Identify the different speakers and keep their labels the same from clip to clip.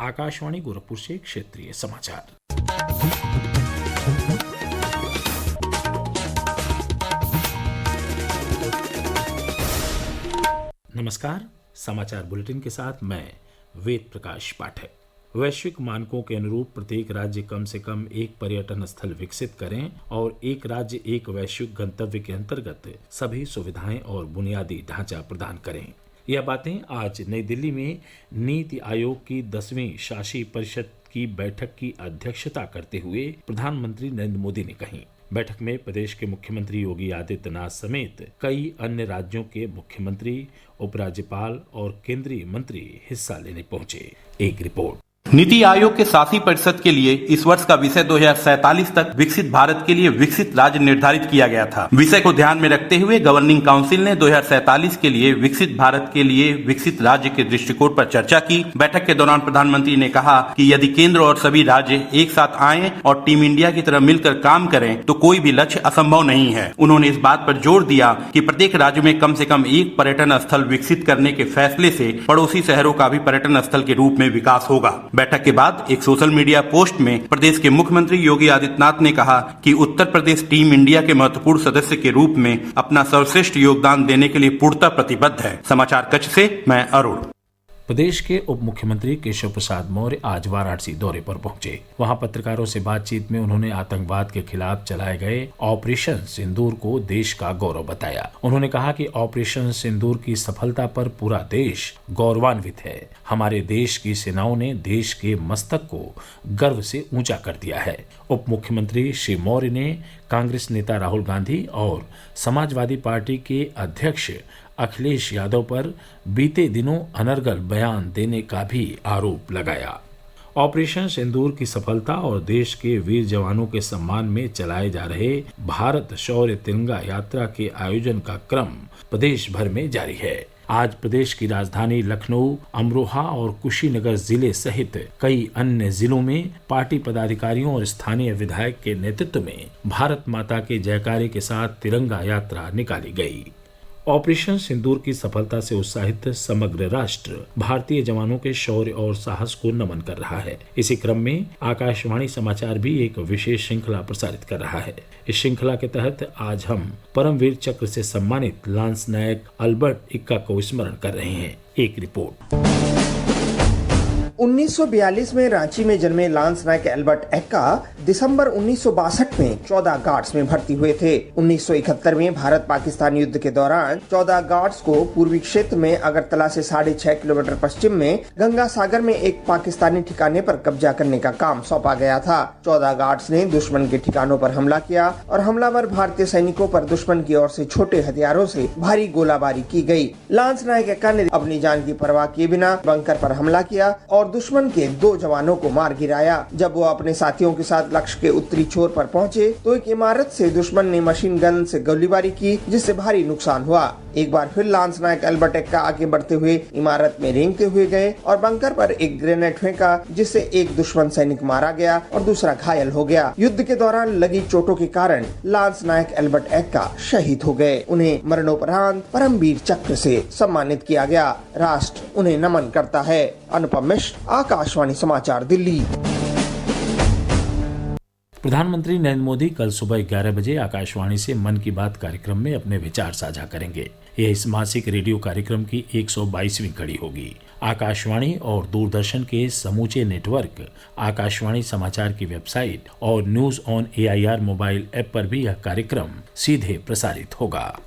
Speaker 1: आकाशवाणी गोरखपुर से क्षेत्रीय समाचार। नमस्कार, समाचार बुलेटिन के साथ मैं वेद प्रकाश पाठक। वैश्विक मानकों के अनुरूप प्रत्येक राज्य कम से कम एक पर्यटन स्थल विकसित करें और एक राज्य एक वैश्विक गंतव्य के अंतर्गत सभी सुविधाएं और बुनियादी ढांचा प्रदान करें। यह बातें आज नई दिल्ली में नीति आयोग की 10वीं शासी परिषद की बैठक की अध्यक्षता करते हुए प्रधानमंत्री नरेंद्र मोदी ने कही। बैठक में प्रदेश के मुख्यमंत्री योगी आदित्यनाथ समेत कई अन्य राज्यों के मुख्यमंत्री, उपराज्यपाल और केंद्रीय मंत्री हिस्सा लेने पहुंचे। एक रिपोर्ट।
Speaker 2: नीति आयोग के शासी परिषद के लिए इस वर्ष का विषय 2047 तक विकसित भारत के लिए विकसित राज्य निर्धारित किया गया था। विषय को ध्यान में रखते हुए गवर्निंग काउंसिल ने 2047 के लिए विकसित भारत के लिए विकसित राज्य के दृष्टिकोण पर चर्चा की। बैठक के दौरान प्रधानमंत्री ने कहा कि यदि केंद्र और सभी राज्य एक साथ आए और टीम इंडिया की तरह मिलकर काम करें तो कोई भी लक्ष्य असंभव नहीं है। उन्होंने इस बात पर जोर दिया कि प्रत्येक राज्य में कम से कम एक पर्यटन स्थल विकसित करने के फैसले से पड़ोसी शहरों का भी पर्यटन स्थल के रूप में विकास होगा। बैठक के बाद एक सोशल मीडिया पोस्ट में प्रदेश के मुख्यमंत्री योगी आदित्यनाथ ने कहा कि उत्तर प्रदेश टीम इंडिया के महत्वपूर्ण सदस्य के रूप में अपना सर्वश्रेष्ठ योगदान देने के लिए पूर्णतः प्रतिबद्ध है। समाचार कक्ष से मैं अरुण।
Speaker 1: प्रदेश के उप मुख्यमंत्री केशव प्रसाद मौर्य आज वाराणसी दौरे पर पहुंचे। वहां पत्रकारों से बातचीत में उन्होंने आतंकवाद के खिलाफ चलाए गए ऑपरेशन सिंदूर को देश का गौरव बताया। उन्होंने कहा कि ऑपरेशन सिंदूर की सफलता पर पूरा देश गौरवान्वित है। हमारे देश की सेनाओं ने देश के मस्तक को गर्व से ऊंचा कर दिया है। उप मुख्यमंत्री श्री मौर्य ने कांग्रेस नेता राहुल गांधी और समाजवादी पार्टी के अध्यक्ष अखिलेश यादव पर बीते दिनों अनर्गल बयान देने का भी आरोप लगाया। ऑपरेशन सिंदूर की सफलता और देश के वीर जवानों के सम्मान में चलाए जा रहे भारत शौर्य तिरंगा यात्रा के आयोजन का क्रम प्रदेश भर में जारी है। आज प्रदेश की राजधानी लखनऊ, अमरोहा और कुशीनगर जिले सहित कई अन्य जिलों में पार्टी पदाधिकारियों और स्थानीय विधायक के नेतृत्व में भारत माता के जयकारे के साथ तिरंगा यात्रा निकाली गई। ऑपरेशन सिंदूर की सफलता से उत्साहित समग्र राष्ट्र भारतीय जवानों के शौर्य और साहस को नमन कर रहा है। इसी क्रम में आकाशवाणी समाचार भी एक विशेष श्रृंखला प्रसारित कर रहा है। इस श्रृंखला के तहत आज हम परमवीर चक्र से सम्मानित लांस नायक अल्बर्ट एक्का को स्मरण कर रहे हैं। एक रिपोर्ट।
Speaker 3: 1942 में रांची में जन्मे लांस नायक अल्बर्ट एक्का दिसंबर 1962 में 14 गार्ड्स में भर्ती हुए थे। 1971 में भारत पाकिस्तान युद्ध के दौरान 14 गार्ड्स को पूर्वी क्षेत्र में अगरतला से 6.5 किलोमीटर पश्चिम में गंगा सागर में एक पाकिस्तानी ठिकाने पर कब्जा करने का काम सौंपा गया था। 14 गार्ड्स ने दुश्मन के ठिकानों पर हमला किया और हमलावर भारतीय सैनिकों पर दुश्मन की ओर से छोटे हथियारों से भारी गोलाबारी की गई। लांस नायक एक्का ने अपनी जान की परवाह किए बिना बंकर पर हमला किया और दुश्मन के 2 जवानों को मार गिराया। जब वो अपने साथियों के साथ लक्ष्य के उत्तरी छोर पर पहुंचे तो एक इमारत से दुश्मन ने मशीन गन से गोलीबारी की, जिससे भारी नुकसान हुआ। एक बार फिर लांस नायक अल्बर्ट एक्का आगे बढ़ते हुए इमारत में रेंगते हुए गए और बंकर पर एक ग्रेनेड फेंका, जिससे एक दुश्मन सैनिक मारा गया और दूसरा घायल हो गया। युद्ध के दौरान लगी चोटों के कारण लांस नायक अल्बर्ट एक्का शहीद हो गए। उन्हें मरणोपरांत परमवीर चक्र से सम्मानित किया गया। राष्ट्र उन्हें नमन करता है। अनुपम मिश्र, आकाशवाणी समाचार, दिल्ली।
Speaker 1: प्रधानमंत्री नरेंद्र मोदी कल सुबह 11 बजे आकाशवाणी से मन की बात कार्यक्रम में अपने विचार साझा करेंगे। यह इस मासिक रेडियो कार्यक्रम की 122वीं कड़ी होगी। आकाशवाणी और दूरदर्शन के समूचे नेटवर्क, आकाशवाणी समाचार की वेबसाइट और news on AIR mobile app पर भी यह कार्यक्रम सीधे प्रसारित होगा।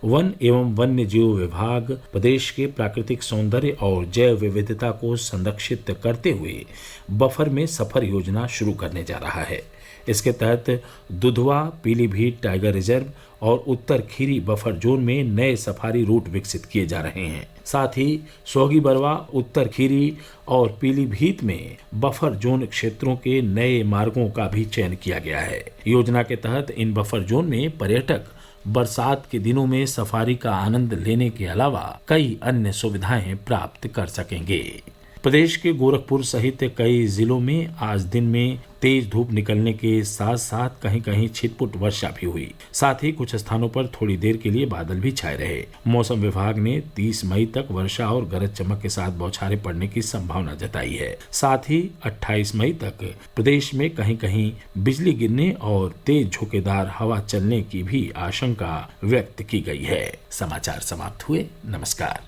Speaker 1: वन एवं वन्य जीव विभाग प्रदेश के प्राकृतिक सौंदर्य और जैव विविधता को संरक्षित करते हुए बफर में सफर योजना शुरू करने जा रहा है। इसके तहत दुधवा, पीलीभीत टाइगर रिजर्व और उत्तर खीरी बफर जोन में नए सफारी रूट विकसित किए जा रहे हैं। साथ ही सोगी बरवा, उत्तर खीरी और पीलीभीत में बफर जोन क्षेत्रों के नए मार्गों का भी चयन किया गया है। योजना के तहत इन बफर जोन में पर्यटक बरसात के दिनों में सफारी का आनंद लेने के अलावा कई अन्य सुविधाएं प्राप्त कर सकेंगे। प्रदेश के गोरखपुर सहित कई जिलों में आज दिन में तेज धूप निकलने के साथ साथ कहीं कहीं छिटपुट वर्षा भी हुई। साथ ही कुछ स्थानों पर थोड़ी देर के लिए बादल भी छाए रहे। मौसम विभाग ने 30 मई तक वर्षा और गरज चमक के साथ बौछारें पड़ने की संभावना जताई है। साथ ही 28 मई तक प्रदेश में कहीं कहीं बिजली गिरने और तेज झोंकेदार हवा चलने की भी आशंका व्यक्त की गई है। समाचार समाप्त हुए। नमस्कार।